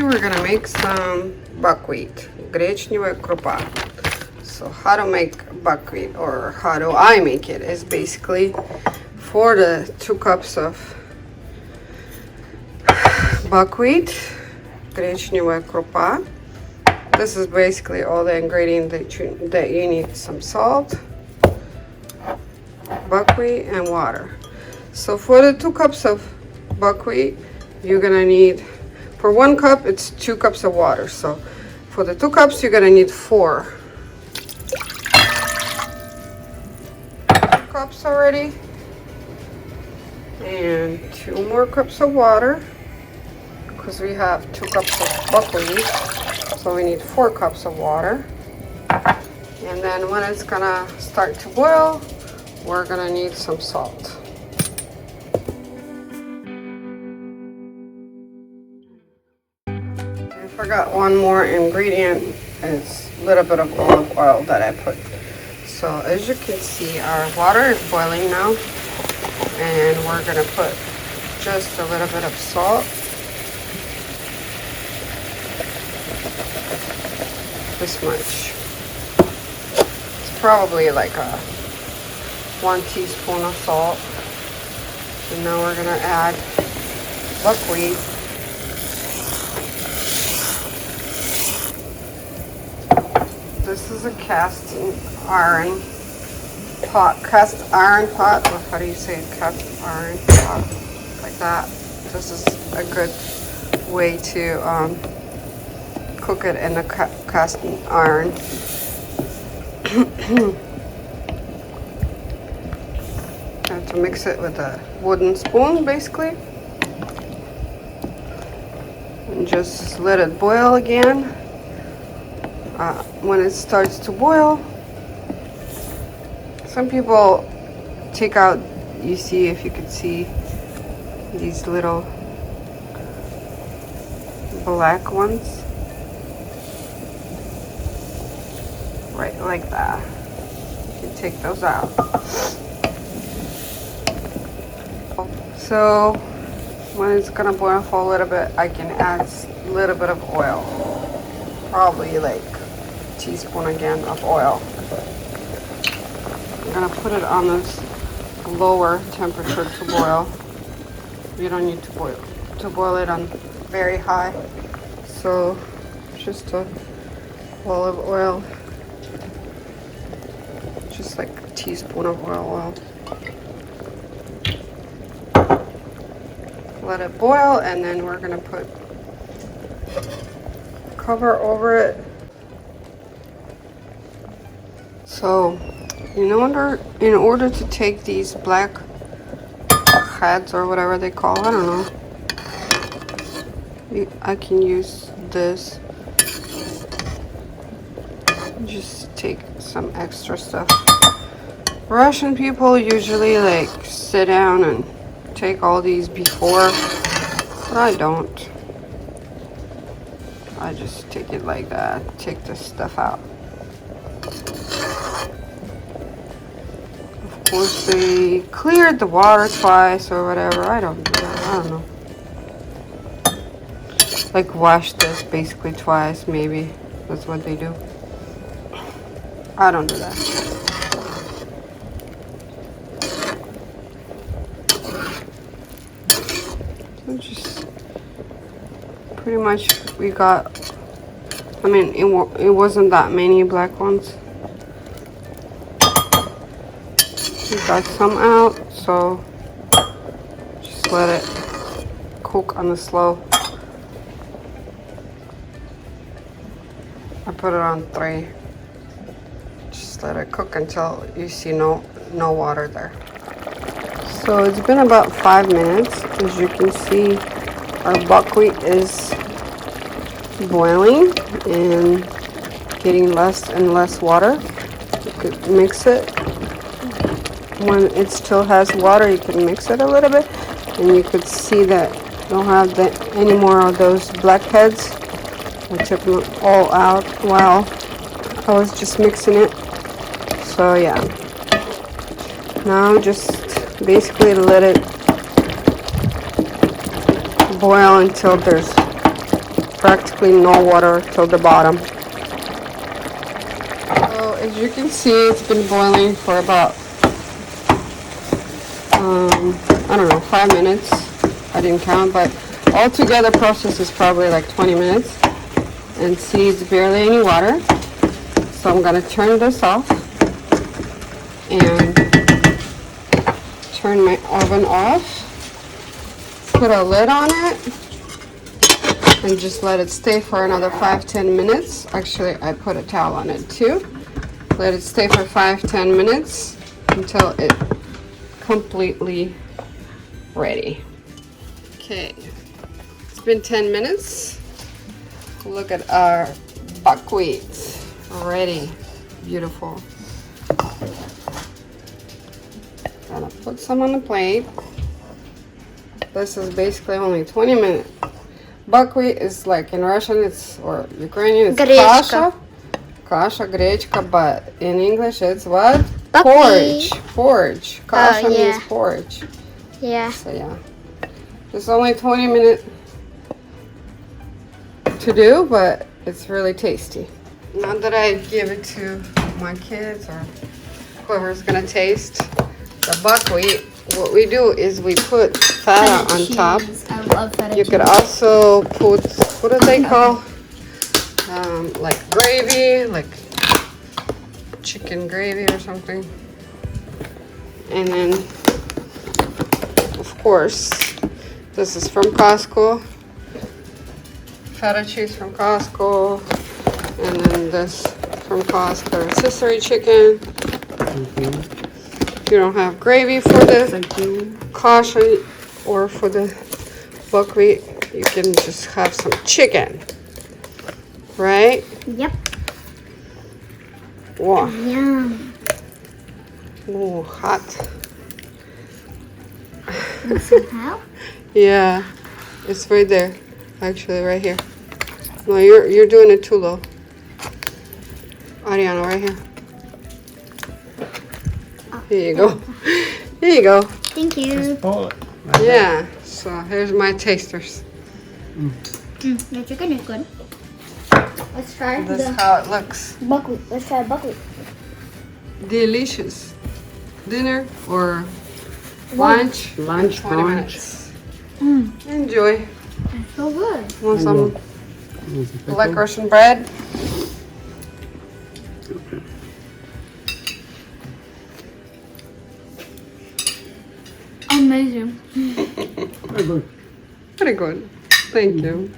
we're gonna make some buckwheat, гречневая крупа. So how to make buckwheat, or how do I make it, is basically for the 2 cups of buckwheat, гречневая крупа. This is basically all the ingredients that you need: some salt, buckwheat, and water. So for the 2 cups of buckwheat, you're gonna need, for 1 cup it's 2 cups of water. So for the 2 cups you're gonna need 4 cups already, and 2 more cups of water, because we have 2 cups of buckwheat, so we need 4 cups of water. And then when it's gonna start to boil, we're gonna need some salt. I forgot one more ingredient. It's a little bit of olive oil that I put. So as you can see, our water is boiling now, and we're gonna put just a little bit of salt. This much. It's probably like a 1 teaspoon of salt. And now we're gonna add buckwheat. This is a cast iron pot, or how do you say it? Cast iron pot, like that. This is a good way to cook it in the cast iron. Have to mix it with a wooden spoon, basically, and just let it boil again. When it starts to boil, some people take out, you see, if you could see these little black ones, right like that. You can take those out. So when it's gonna boil for a little bit, I can add a little bit of oil, probably like a teaspoon again of oil. I'm gonna put it on this lower temperature to boil. You don't need to boil it on very high. So just a olive oil, just like a teaspoon of oil. Let it boil, and then we're gonna put cover over it. So in order to take these black heads, or whatever they call, I don't know, I can use this. Just take some extra stuff. Russian people usually like sit down and take all these before, but I don't. I just take it like that, take this stuff out. Of course, they cleared the water twice or whatever. I don't do that. I don't know. Like wash this basically twice, maybe. That's what they do. I don't do that. So just pretty much we got, I mean, it wasn't that many black ones. We got some out, so just let it cook on the slow. I put it on 3. Just let it cook until you see no water there. So it's been about 5 minutes. As you can see, our buckwheat is boiling and getting less and less water. You could mix it. When it still has water, you can mix it a little bit, and you could see that you don't have any more of those black heads. I took them all out while I was just mixing it. So yeah, now just basically let it boil until there's practically no water till the bottom. So as you can see, it's been boiling for about I don't know, 5 minutes. I didn't count, but altogether process is probably like 20 minutes. And see, it's barely any water. So I'm gonna turn this off and turn my oven off. Put a lid on it and just let it stay for another 5-10 minutes. Actually, I put a towel on it too. Let it stay for 5-10 minutes until it completely ready. Okay, it's been 10 minutes. Look at our buckwheat ready. Beautiful. Gonna put some on the plate. This is basically only 20 minutes. Buckwheat is like in Russian, it's or Ukrainian, it's kasha. Kasha, grechka, but in English it's what? Porridge. Porridge. Kasha means porridge. Yeah. So yeah. It's only 20 minutes to do, but it's really tasty. Now that I give it to my kids or whoever's gonna taste the buckwheat, what we do is we put feta on top. I love feta You could also put, what do they call? Like gravy, like chicken gravy or something. And then, of course, this is from Costco. Feta cheese from Costco. And then this from Costco, rotisserie chicken. If you don't have gravy for the kasha or for the buckwheat, you can just have some chicken. Right? Yep. Wow. Yum. Oh, hot. Want some help? Yeah, it's right there. Actually, right here. No, you're doing it too low. Ariana, right here. Here you go. Here you go. Thank you. Yeah. So here's my tasters. The chicken is good. Let's try This is how it looks. buckwheat. Let's try buckwheat. Delicious. Dinner or lunch. Lunch, 20 brunch. minutes. Enjoy. It's so good. Want some black Russian bread? Amazing. Very good. Pretty good. Thank you.